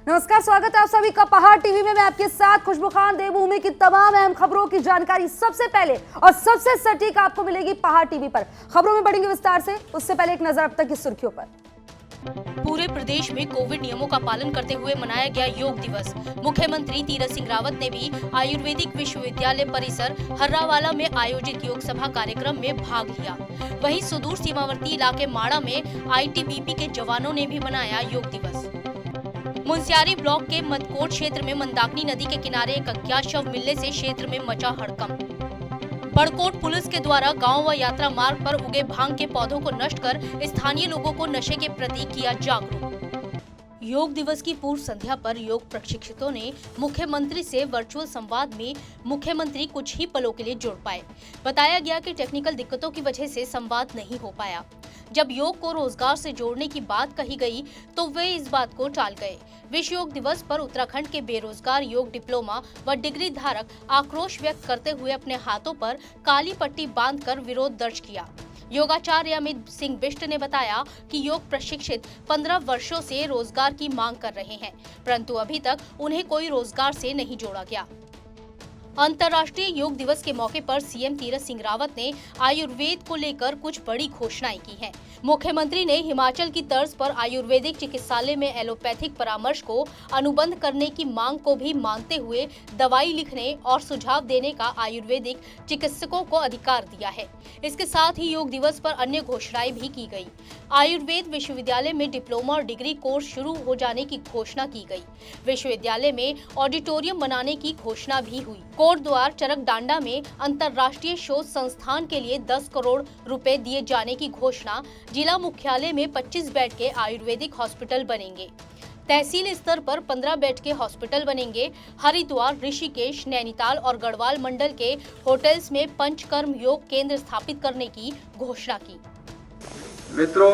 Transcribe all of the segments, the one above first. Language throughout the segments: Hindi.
नमस्कार, स्वागत है आप सभी का पहाड़ टीवी में। मैं आपके साथ खुशबू खान। देवभूमि की तमाम अहम खबरों की जानकारी सबसे पहले और सबसे सटीक आपको मिलेगी पहाड़ टीवी पर। खबरों में बढ़ेंगे विस्तार से, उससे पहले एक नजर अब तक की सुर्खियों पर। पूरे प्रदेश में कोविड नियमों का पालन करते हुए मनाया गया योग दिवस। मुख्यमंत्री तीरथ सिंह रावत ने भी आयुर्वेदिक विश्वविद्यालय परिसर हर्रावाला में आयोजित योग सभा कार्यक्रम में भाग लिया। वहीं सुदूर सीमावर्ती इलाके माड़ा में आईटीबीपी के जवानों ने भी मनाया योग दिवस। मुनस्यारी ब्लॉक के मदकोट क्षेत्र में मंदाकिनी नदी के किनारे एक अज्ञात शव मिलने से क्षेत्र में मचा हड़कंप। बड़कोट पुलिस के द्वारा गांव व यात्रा मार्ग पर उगे भांग के पौधों को नष्ट कर स्थानीय लोगों को नशे के प्रति किया जागरूक। योग दिवस की पूर्व संध्या पर योग प्रशिक्षितों ने मुख्यमंत्री से वर्चुअल संवाद में मुख्यमंत्री कुछ ही पलों के लिए जुड़ पाए। बताया गया कि टेक्निकल दिक्कतों की वजह से संवाद नहीं हो पाया। जब योग को रोजगार से जोड़ने की बात कही गई तो वे इस बात को टाल गए। विश्व योग दिवस पर उत्तराखंड के बेरोजगार योग डिप्लोमा व डिग्री धारक आक्रोश व्यक्त करते हुए अपने हाथों पर काली पट्टी बांधकर विरोध दर्ज किया। योगाचार्य अमित सिंह बिष्ट ने बताया कि योग प्रशिक्षित 15 वर्षों से रोजगार की मांग कर रहे हैं, परंतु अभी तक उन्हें कोई रोजगार से नहीं जोड़ा गया। अंतर्राष्ट्रीय योग दिवस के मौके पर सीएम तीरथ सिंह रावत ने आयुर्वेद को लेकर कुछ बड़ी घोषणाएं की हैं। मुख्यमंत्री ने हिमाचल की तर्ज पर आयुर्वेदिक चिकित्सालय में एलोपैथिक परामर्श को अनुबंध करने की मांग को भी मानते हुए दवाई लिखने और सुझाव देने का आयुर्वेदिक चिकित्सकों को अधिकार दिया है। इसके साथ ही योग दिवस पर अन्य घोषणाएं भी की गई। आयुर्वेद विश्वविद्यालय में डिप्लोमा और डिग्री कोर्स शुरू हो जाने की घोषणा की गई। विश्वविद्यालय में ऑडिटोरियम बनाने की घोषणा भी हुई। कोटद्वार चरकडांडा में अंतर्राष्ट्रीय शोध संस्थान के लिए 10 करोड़ रुपए दिए जाने की घोषणा। जिला मुख्यालय में 25 बेड के आयुर्वेदिक हॉस्पिटल बनेंगे। तहसील स्तर पर 15 बेड के हॉस्पिटल बनेंगे। हरिद्वार, ऋषिकेश, नैनीताल और गढ़वाल मंडल के होटल्स में पंचकर्म योग केंद्र स्थापित करने की घोषणा की। मित्रों,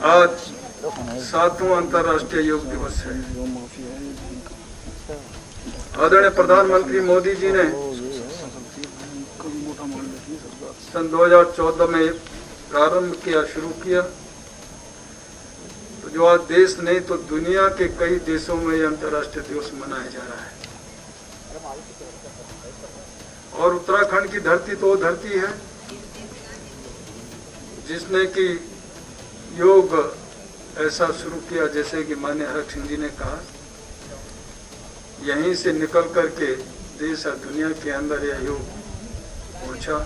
आज 7वां अंतर्राष्ट्रीय योग दिवस है। आदरणीय प्रधानमंत्री मोदी जी ने सन 2014 में प्रारंभ किया, शुरू किया, तो जो आज देश नहीं तो दुनिया के कई देशों में यह अंतर्राष्ट्रीय दिवस मनाया जा रहा है। और उत्तराखंड की धरती तो वो धरती है जिसने कि योग ऐसा शुरू किया, जैसे कि माननीय हरक सिंह जी ने कहा, यहीं से निकल करके देश और दुनिया के अंदर यह योग पहुंचा।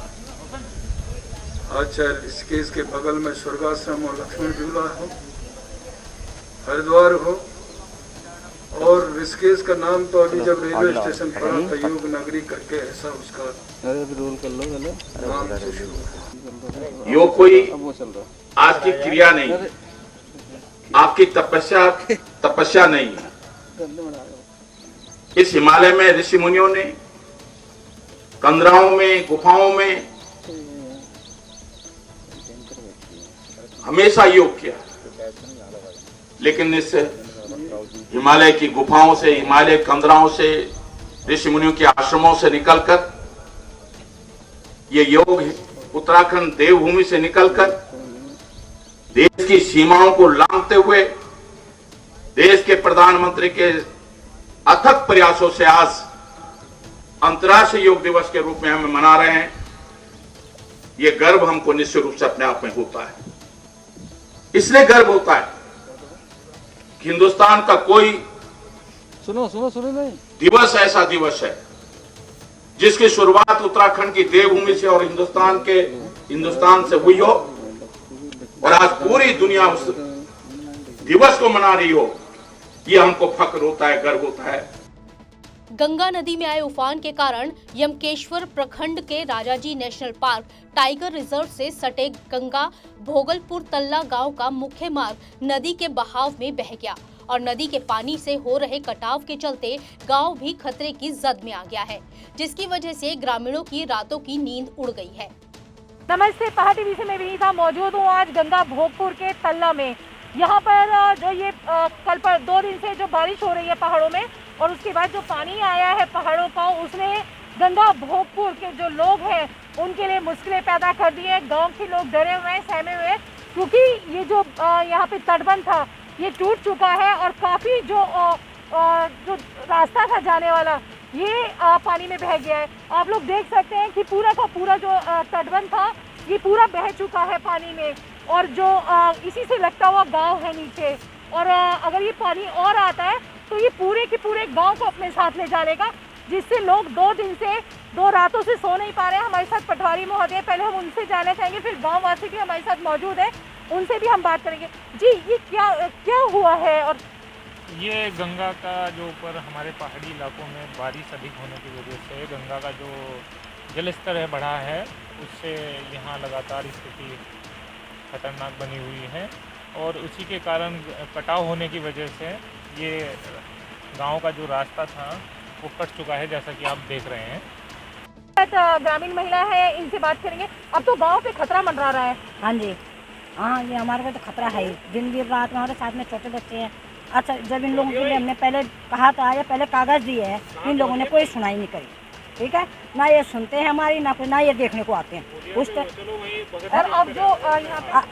आज चाहे ऋषिकेश के बगल में स्वर्गाश्रम और लक्ष्मण झूला हो, हरिद्वार हो, और ऋषिकेश का नाम तो अभी जब रेलवे स्टेशन पड़ा था योग नगरी करके, ऐसा उसका नाम। योग कोई आज की क्रिया नहीं, आपकी तपस्या नहीं है। इस हिमालय में ऋषि मुनियों ने कंदराओं में, गुफाओं में हमेशा योग किया, लेकिन इस हिमालय की गुफाओं से, हिमालय कंदराओं से, ऋषि मुनियों के आश्रमों से निकलकर ये योग उत्तराखंड देवभूमि से निकलकर देश की सीमाओं को लांघते हुए देश के प्रधानमंत्री के अथक प्रयासों से आज अंतर्राष्ट्रीय योग दिवस के रूप में हम मना रहे हैं। ये गर्व हमको निश्चित रूप से अपने आप में होता है। इसलिए गर्व होता है कि हिंदुस्तान का कोई दिवस ऐसा दिवस है जिसकी शुरुआत उत्तराखंड की देवभूमि से और हिंदुस्तान से हुई हो, और आज पूरी दुनिया उस दिवस को मना रही हो। ये हमको फक्र होता है, गर्व होता है। गंगा नदी में आए उफान के कारण यमकेश्वर प्रखंड के Rajaji national park tiger reserve से सटे गंगा भोगलपुर तल्ला गांव का मुख्य मार्ग नदी के बहाव में बह गया और नदी के पानी से हो रहे कटाव के चलते गांव भी खतरे की जद में आ गया है, जिसकी वजह से ग्रामीणों की रातों की नींद उड़ गई है। नमस्ते, पहाड़ टीवी से मैं विनीता मौजूद हूँ आज गंगा भोगपुर के तल्ला में। यहाँ पर जो ये कल पर 2 दिन से जो बारिश हो रही है पहाड़ों में, और उसके बाद जो पानी आया है पहाड़ों का, उसने गंगा भोगपुर के जो लोग हैं उनके लिए मुश्किलें पैदा कर दी है। गांव के लोग डरे हुए हैं, सहमे हुए हैं, क्योंकि ये जो यहाँ पे तटबंध था ये टूट चुका है और काफ़ी जो रास्ता था जाने वाला ये पानी में बह गया है। आप लोग देख सकते हैं कि पूरा का पूरा जो तटबंध था ये पूरा बह चुका है पानी में, और जो इसी से लगता हुआ गांव है नीचे, और अगर ये पानी और आता है तो ये पूरे के पूरे गांव को अपने साथ ले जाएगा, जिससे लोग 2 दिन से 2 रातों से सो नहीं पा रहे हैं। हमारे साथ पटवारी महोदय, पहले हम उनसे जानना चाहेंगे, फिर गाँव वासी भी हमारे साथ मौजूद है, उनसे भी हम बात करेंगे। जी, ये क्या हुआ है? और ये गंगा का जो ऊपर हमारे पहाड़ी इलाकों में बारिश अधिक होने की वजह से गंगा का जो जल स्तर है बढ़ा है, उससे यहाँ लगातार स्थिति खतरनाक बनी हुई है, और उसी के कारण कटाव होने की वजह से ये गांव का जो रास्ता था वो कट चुका है, जैसा कि आप देख रहे हैं। ग्रामीण महिला है, इनसे बात करेंगे। अब तो गाँव पे खतरा मंडरा रहा है। हाँ जी, हाँ, ये हमारे को तो खतरा है ही। दिन भी रात में हमारे साथ में छोटे बच्चे हैं। अच्छा, जब इन लोगों के लिए हमने पहले कहा था या पहले कागज़ दिए हैं, इन लोगों ने कोई सुनाई नहीं करी। ठीक है, ना ये सुनते हैं हमारी, ना ये देखने को आते हैं उस और अब जो यहाँ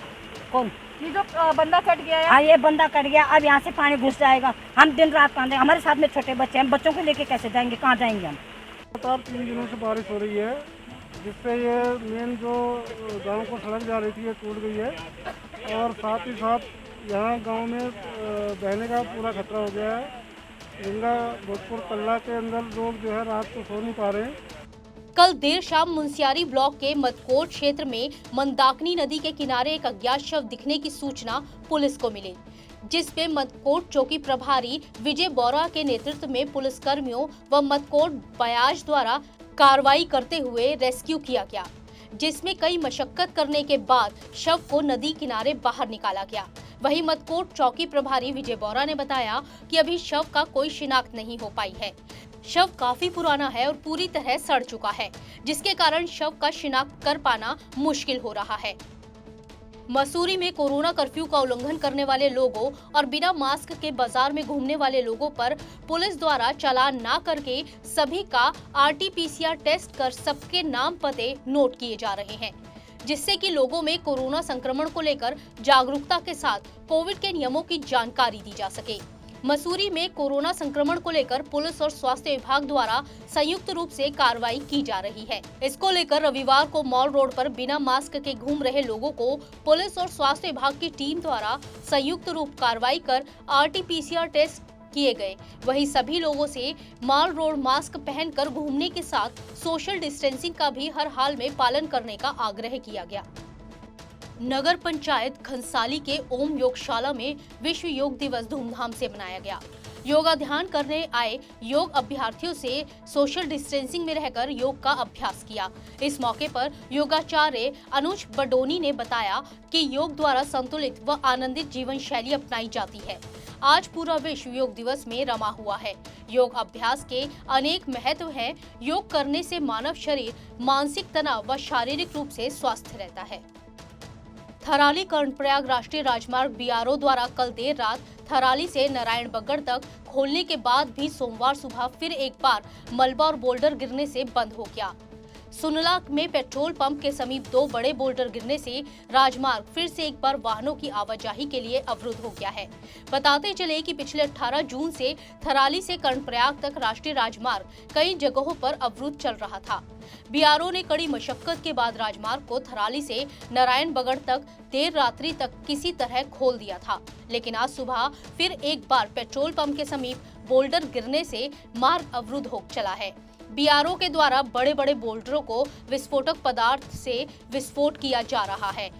कौन ये जो बंदा कट गया है, हाँ, ये बंदा कट गया, अब यहाँ से पानी घुस जाएगा। हम दिन रात कांदेंगे, हमारे साथ में छोटे बच्चे हैं, बच्चों को लेके कैसे जाएंगे, कहाँ जाएंगे हम? लगातार 3 दिनों से बारिश हो रही है, जिससे ये मेन जो गांव को सड़क जा रही थी ये टूट गई है, और साथ ही साथ यहाँ गांव में बहने का पूरा खतरा हो गया है। गंगा भोजपुर तल्ला के अंदर लोग जो है रात को सो नहीं पा रहे हैं। कल देर शाम मुंसियारी ब्लॉक के मदकोट क्षेत्र में मंदाकिनी नदी के किनारे एक अज्ञात शव दिखने की सूचना पुलिस को मिली, जिसपे मदकोट चौकी प्रभारी विजय बोरा के नेतृत्व में पुलिसकर्मियों व मदकोट बयाज द्वारा कार्रवाई करते हुए रेस्क्यू किया गया, जिसमें कई मशक्कत करने के बाद शव को नदी किनारे बाहर निकाला गया। वहीं मदकोट चौकी प्रभारी विजय बोरा ने बताया कि अभी शव का कोई शिनाख्त नहीं हो पाई है। शव काफी पुराना है और पूरी तरह सड़ चुका है, जिसके कारण शव का शिनाख्त कर पाना मुश्किल हो रहा है। मसूरी में कोरोना कर्फ्यू का उल्लंघन करने वाले लोगों और बिना मास्क के बाजार में घूमने वाले लोगों पर पुलिस द्वारा चालान न करके सभी का RT-PCR टेस्ट कर सबके नाम पते नोट किए जा रहे हैं, जिससे कि लोगों में कोरोना संक्रमण को लेकर जागरूकता के साथ कोविड के नियमों की जानकारी दी जा सके। मसूरी में कोरोना संक्रमण को लेकर पुलिस और स्वास्थ्य विभाग द्वारा संयुक्त रूप से कार्रवाई की जा रही है। इसको लेकर रविवार को मॉल रोड पर बिना मास्क के घूम रहे लोगों को पुलिस और स्वास्थ्य विभाग की टीम द्वारा संयुक्त रूप कार्रवाई कर RT-PCR टेस्ट किए गए। वहीं सभी लोगों से मॉल रोड मास्क पहनकर घूमने के साथ सोशल डिस्टेंसिंग का भी हर हाल में पालन करने का आग्रह किया गया। नगर पंचायत खंसाली के ओम योगशाला में विश्व योग दिवस धूमधाम से मनाया गया। योगाध्यान करने आए योग अभ्यर्थियों से सोशल डिस्टेंसिंग में रहकर योग का अभ्यास किया। इस मौके पर योगाचार्य अनुज बडोनी ने बताया कि योग द्वारा संतुलित व आनंदित जीवन शैली अपनाई जाती है। आज पूरा विश्व योग दिवस में रमा हुआ है। योग अभ्यास के अनेक महत्व हैं। योग करने से मानव शरीर मानसिक तनाव व शारीरिक रूप से स्वस्थ रहता है। थराली कर्णप्रयाग राष्ट्रीय राजमार्ग BRO द्वारा कल देर रात थराली से नारायण बगड़ तक खोलने के बाद भी सोमवार सुबह फिर एक बार मलबा और बोल्डर गिरने से बंद हो गया। सुनला में पेट्रोल पंप के समीप 2 बड़े बोल्डर गिरने से राजमार्ग फिर से एक बार वाहनों की आवाजाही के लिए अवरुद्ध हो गया है। बताते चले कि पिछले 18 जून से थराली से कर्णप्रयाग तक राष्ट्रीय राजमार्ग कई जगहों पर अवरुद्ध चल रहा था। BRO ने कड़ी मशक्कत के बाद राजमार्ग को थराली से नारायण बगड़ तक देर रात्रि तक किसी तरह खोल दिया था, लेकिन आज सुबह फिर एक बार पेट्रोल पंप के समीप बोल्डर गिरने से मार्ग अवरुद्ध हो चला है। BRO के द्वारा बड़े बड़े बोल्डरों को विस्फोटक पदार्थ से विस्फोट किया जा रहा है।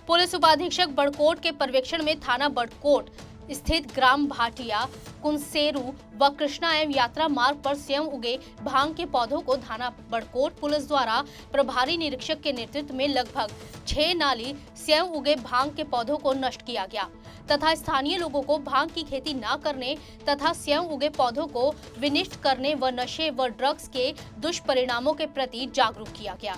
पुलिस उपाधीक्षक बड़कोट के पर्यवेक्षण में थाना बड़कोट स्थित ग्राम भाटिया, कुंसेरू व कृष्णा एवं यात्रा मार्ग पर स्वयं उगे भांग के पौधों को थाना बड़कोट पुलिस द्वारा प्रभारी निरीक्षक के नेतृत्व में लगभग 6 नाली स्वयं उगे भांग के पौधों को नष्ट किया गया तथा स्थानीय लोगों को भांग की खेती न करने तथा स्वयं उगे पौधों को विनिष्ट करने व नशे व ड्रग्स के दुष्परिणामों के प्रति जागरूक किया गया।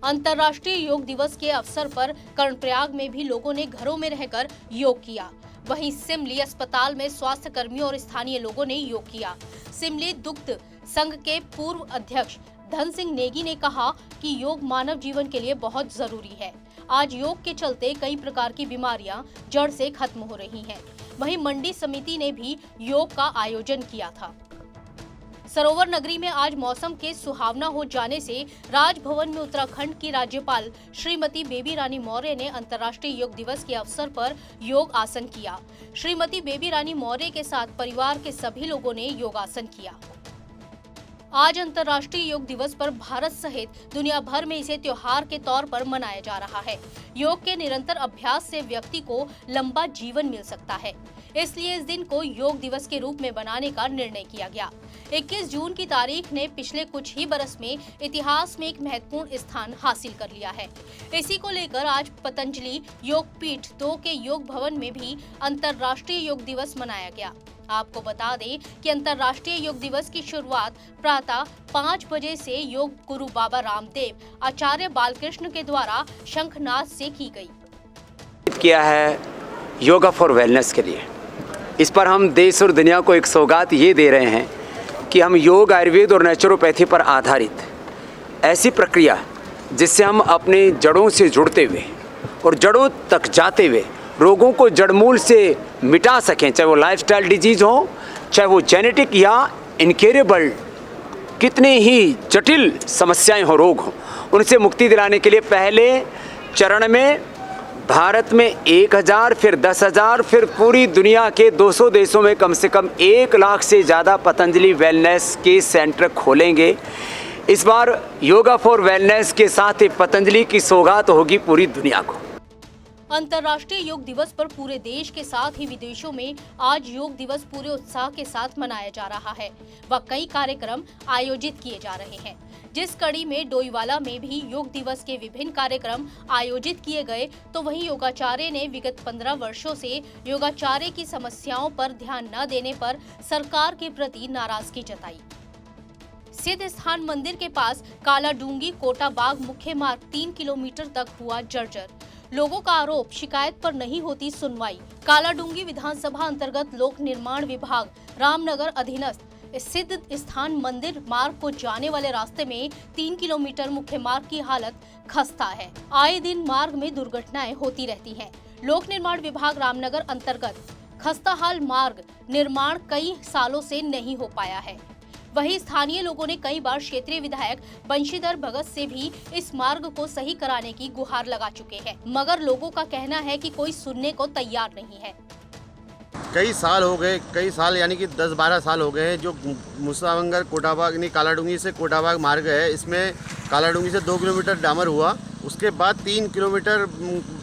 अंतर्राष्ट्रीय योग दिवस के अवसर पर कर्णप्रयाग में भी लोगों ने घरों में रहकर योग किया। वहीं सिमली अस्पताल में स्वास्थ्य कर्मियों और स्थानीय लोगों ने योग किया। सिमली दुग्ध संघ के पूर्व अध्यक्ष धन सिंह नेगी ने कहा कि योग मानव जीवन के लिए बहुत जरूरी है। आज योग के चलते कई प्रकार की बीमारियां जड़ से खत्म हो रही हैं। वहीं मंडी समिति ने भी योग का आयोजन किया था। सरोवर नगरी में आज मौसम के सुहावना हो जाने से राजभवन में उत्तराखंड की राज्यपाल श्रीमती बेबी रानी मौर्य ने अंतर्राष्ट्रीय योग दिवस के अवसर पर योग आसन किया। श्रीमती बेबी रानी मौर्य के साथ परिवार के सभी लोगों ने योगासन किया। आज अंतर्राष्ट्रीय योग दिवस पर भारत सहित दुनिया भर में इसे त्योहार के तौर पर मनाया जा रहा है। योग के निरंतर अभ्यास से व्यक्ति को लंबा जीवन मिल सकता है, इसलिए इस दिन को योग दिवस के रूप में बनाने का निर्णय किया गया। 21 जून की तारीख ने पिछले कुछ ही बरस में इतिहास में एक महत्वपूर्ण स्थान हासिल कर लिया है। इसी को लेकर आज पतंजलि योग पीठ 2 के योग भवन में भी अंतर्राष्ट्रीय योग दिवस मनाया गया। आपको बता दें कि अंतर्राष्ट्रीय योग दिवस की शुरुआत प्रातः 5 बजे से योग गुरु बाबा रामदेव आचार्य बालकृष्ण के द्वारा शंखनाद से की गई। किया है योगा फॉर वेलनेस के लिए। इस पर हम देश और दुनिया को एक सौगात ये दे रहे हैं कि हम योग, आयुर्वेद और नेचुरोपैथी पर आधारित ऐसी प्रक्रिया जिससे हम अपने जड़ों से जुड़ते हुए और जड़ों तक जाते हुए रोगों को जड़मूल से मिटा सकें, चाहे वो लाइफस्टाइल डिजीज़ हो, चाहे वो जेनेटिक या इनक्योरेबल कितने ही जटिल समस्याएं हो, रोग हो, उनसे मुक्ति दिलाने के लिए पहले चरण में भारत में 1000, फिर 10,000, फिर पूरी दुनिया के 200 देशों में कम से कम 1 लाख से ज़्यादा पतंजलि वेलनेस के सेंटर खोलेंगे। इस बार योगा फॉर वेलनेस के साथ ही पतंजलि की सौगात होगी पूरी दुनिया को। अंतर्राष्ट्रीय योग दिवस पर पूरे देश के साथ ही विदेशों में आज योग दिवस पूरे उत्साह के साथ मनाया जा रहा है व कई कार्यक्रम आयोजित किए जा रहे हैं। जिस कड़ी में डोईवाला में भी योग दिवस के विभिन्न कार्यक्रम आयोजित किए गए, तो वहीं योगाचार्य ने विगत 15 वर्षों से योगाचार्य की समस्याओं पर ध्यान न देने पर सरकार के प्रति नाराजगी जताई। सिद्ध स्थान मंदिर के पास कालाडूंगी कोटाबाग मुख्य मार्ग 3 किलोमीटर तक हुआ जर्जर। लोगों का आरोप, शिकायत पर नहीं होती सुनवाई। कालाडूंगी विधानसभा अंतर्गत लोक निर्माण विभाग रामनगर अधीनस्थ सिद्ध स्थान मंदिर मार्ग को जाने वाले रास्ते में 3 किलोमीटर मुख्य मार्ग की हालत खस्ता है। आए दिन मार्ग में दुर्घटनाएं होती रहती हैं। लोक निर्माण विभाग रामनगर अंतर्गत खस्ताहाल मार्ग निर्माण कई सालों से नहीं हो पाया है। वहीं स्थानीय लोगों ने कई बार क्षेत्रीय विधायक बंशीधर भगत से भी इस मार्ग को सही कराने की गुहार लगा चुके हैं, मगर लोगों का कहना है कि कोई सुनने को तैयार नहीं है। कई साल हो गए, कई साल यानी कि 10-12 साल हो गए हैं। जो मुसावंगर कोटाबाग यानी कालाडूंगी से कोटाबाग मार्ग है, इसमें कालाडूंगी से 2 किलोमीटर डामर हुआ, उसके बाद 3 किलोमीटर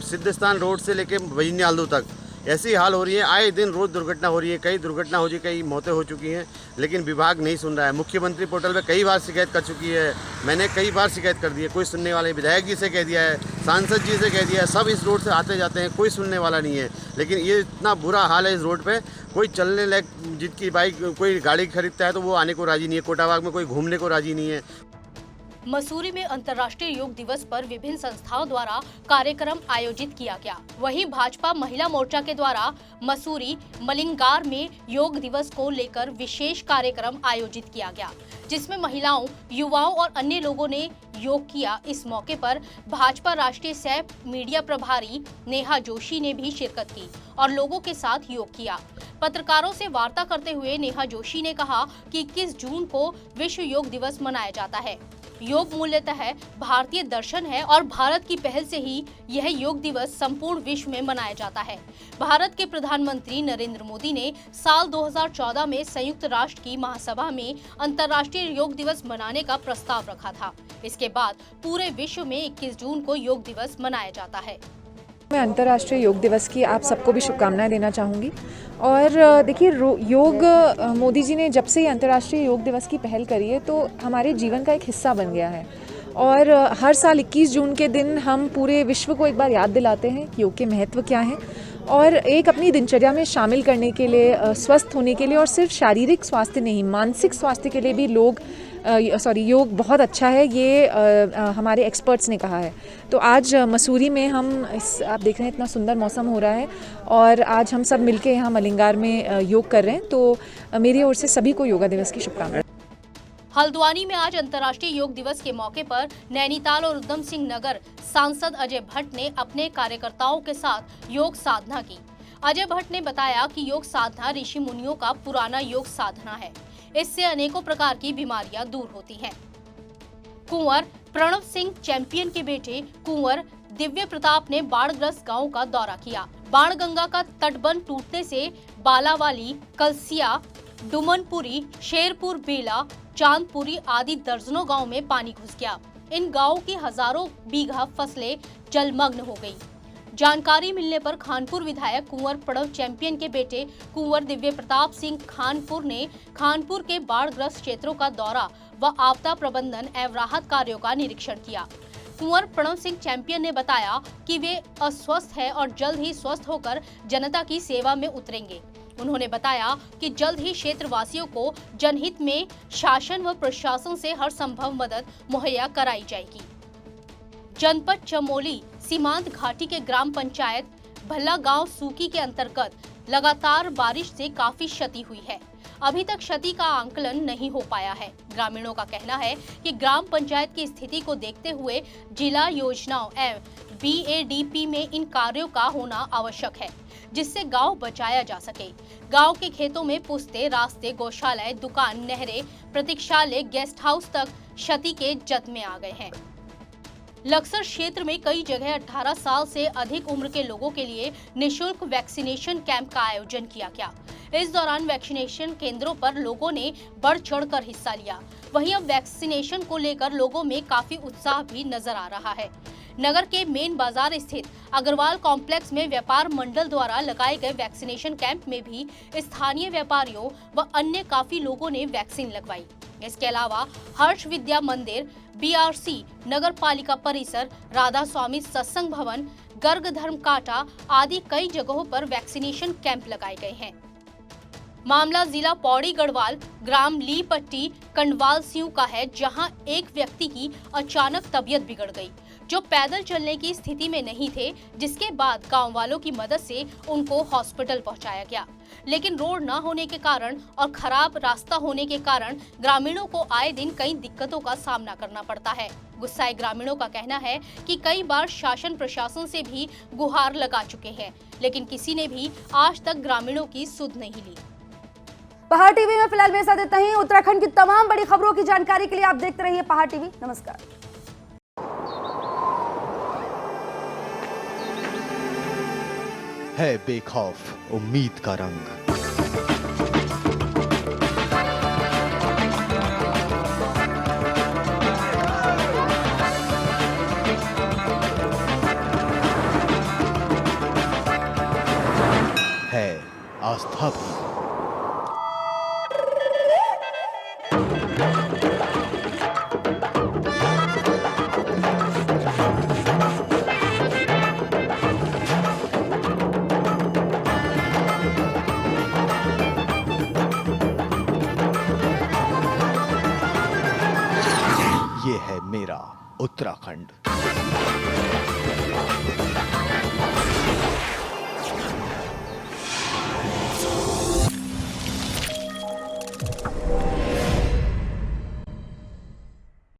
सिद्धस्थान रोड से लेके भजनियालदू तक ऐसी हाल हो रही है। आए दिन रोज दुर्घटना हो रही है, कई दुर्घटना हो चुकी, कई मौतें हो चुकी हैं, लेकिन विभाग नहीं सुन रहा है। मुख्यमंत्री पोर्टल पे कई बार शिकायत कर चुकी है, मैंने कई बार शिकायत कर दी है, कोई सुनने वाले, विधायक जी से कह दिया है, सांसद जी से कह दिया है, सब इस रोड से आते जाते हैं, कोई सुनने वाला नहीं है। लेकिन ये इतना बुरा हाल है इस रोड पे, कोई चलने लायक, जिनकी बाइक कोई गाड़ी खरीदता है तो वो आने को राजी नहीं है, कोटाबाग में कोई घूमने को राजी नहीं है। मसूरी में अंतर्राष्ट्रीय योग दिवस पर विभिन्न संस्थाओं द्वारा कार्यक्रम आयोजित किया गया। वहीं भाजपा महिला मोर्चा के द्वारा मसूरी मलिंगार में योग दिवस को लेकर विशेष कार्यक्रम आयोजित किया गया, जिसमें महिलाओं, युवाओं और अन्य लोगों ने योग किया। इस मौके पर भाजपा राष्ट्रीय सह मीडिया प्रभारी नेहा जोशी ने भी शिरकत की और लोगों के साथ योग किया। पत्रकारों से वार्ता करते हुए नेहा जोशी ने कहा कि 21 जून को विश्व योग दिवस मनाया जाता है। योग मूल्यतः भारतीय दर्शन है और भारत की पहल से ही यह योग दिवस संपूर्ण विश्व में मनाया जाता है। भारत के प्रधानमंत्री नरेंद्र मोदी ने साल 2014 में संयुक्त राष्ट्र की महासभा में अंतर्राष्ट्रीय योग दिवस मनाने का प्रस्ताव रखा था। इसके बाद पूरे विश्व में 21 जून को योग दिवस मनाया जाता है। मैं अंतर्राष्ट्रीय योग दिवस की आप सबको भी शुभकामनाएं देना चाहूँगी। और देखिए, योग मोदी जी ने जब से ये अंतर्राष्ट्रीय योग दिवस की पहल करी है तो हमारे जीवन का एक हिस्सा बन गया है। और हर साल 21 जून के दिन हम पूरे विश्व को एक बार याद दिलाते हैं कि योग के महत्व क्या है और एक अपनी दिनचर्या में शामिल करने के लिए, स्वस्थ होने के लिए, और सिर्फ शारीरिक स्वास्थ्य नहीं, मानसिक स्वास्थ्य के लिए भी योग बहुत अच्छा है, ये हमारे एक्सपर्ट्स ने कहा है। तो आज मसूरी में आप देख रहे हैं इतना सुंदर मौसम हो रहा है और आज हम सब मिलके यहाँ मलिंगार में योग कर रहे हैं। तो मेरी ओर से सभी को योगा दिवस की शुभकामनाएं। हल्द्वानी में आज अंतर्राष्ट्रीय योग दिवस के मौके पर नैनीताल और उधम सिंह नगर सांसद अजय भट्ट ने अपने कार्यकर्ताओं के साथ योग साधना की। अजय भट्ट ने बताया कि योग साधना ऋषि मुनियों का पुराना योग साधना है। इससे अनेकों प्रकार की बीमारियां दूर होती हैं। कुंवर प्रणव सिंह चैंपियन के बेटे कुंवर दिव्य प्रताप ने बाढ़ग्रस्त गांव का दौरा किया। बाणगंगा का तटबंध टूटने से बालावाली, कलसिया, डुमनपुरी, शेरपुर बेला, चांदपुरी आदि दर्जनों गांव में पानी घुस गया। इन गांवों की हजारों बीघा फसलें जलमग्न हो गई। जानकारी मिलने पर खानपुर विधायक कुंवर प्रणव चैंपियन के बेटे कुंवर दिव्य प्रताप सिंह खानपुर ने खानपुर के बाढ़ग्रस्त क्षेत्रों का दौरा व आपदा प्रबंधन एवं राहत कार्यों का निरीक्षण किया। कुंवर प्रणव सिंह चैंपियन ने बताया कि वे अस्वस्थ हैं और जल्द ही स्वस्थ होकर जनता की सेवा में उतरेंगे। उन्होंने बताया कि जल्द ही क्षेत्रवासियों को जनहित में शासन व प्रशासन से हर संभव मदद मुहैया कराई जाएगी। जनपद चमोली सीमांत घाटी के ग्राम पंचायत भल्ला गांव सूकी के अंतर्गत लगातार बारिश से काफी क्षति हुई है। अभी तक क्षति का आंकलन नहीं हो पाया है। ग्रामीणों का कहना है कि ग्राम पंचायत की स्थिति को देखते हुए जिला योजनाओं एवं BADP में इन कार्यों का होना आवश्यक है, जिससे गांव बचाया जा सके। गांव के खेतों में पुस्ते, रास्ते, गौशालाएं, दुकान, नहरें, प्रतीक्षालय, गेस्ट हाउस तक क्षति के जद में आ गए हैं। लक्सर क्षेत्र में कई जगह 18 साल से अधिक उम्र के लोगों के लिए निःशुल्क वैक्सीनेशन कैंप का आयोजन किया गया। इस दौरान वैक्सीनेशन केंद्रों पर लोगों ने बढ़ चढ़कर हिस्सा लिया। वहीं अब वैक्सीनेशन को लेकर लोगों में काफी उत्साह भी नजर आ रहा है। नगर के मेन बाजार स्थित अग्रवाल कॉम्प्लेक्स में व्यापार मंडल द्वारा लगाए गए वैक्सीनेशन कैंप में भी स्थानीय व्यापारियों व अन्य काफी लोगों ने वैक्सीन लगवाई। इसके अलावा हर्ष विद्या मंदिर, BRC, नगर पालिका परिसर, राधा स्वामी सत्संग भवन, गर्ग धर्म काटा आदि कई जगहों पर वैक्सीनेशन कैंप लगाए गए हैं। मामला जिला पौड़ी गढ़वाल ग्राम ली पट्टी कंडवाल सिंह का है, जहां एक व्यक्ति की अचानक तबीयत बिगड़ गई, जो पैदल चलने की स्थिति में नहीं थे, जिसके बाद गांव वालों की मदद से उनको हॉस्पिटल पहुंचाया गया। लेकिन रोड न होने के कारण और खराब रास्ता होने के कारण ग्रामीणों को आए दिन कई दिक्कतों का सामना करना पड़ता है। गुस्साए ग्रामीणों का कहना है कि कई बार शासन प्रशासन से भी गुहार लगा चुके हैं, लेकिन किसी ने भी आज तक ग्रामीणों की सुध नहीं ली। पहाड़ टीवी में फिलहाल मेरे साथ इतना ही। उत्तराखंड की तमाम बड़ी खबरों की जानकारी के लिए आप देखते रहिए पहाड़ टीवी। नमस्कार। है बेखौफ उम्मीद का रंग, है आस्था भी। ये है मेरा उत्तराखंड।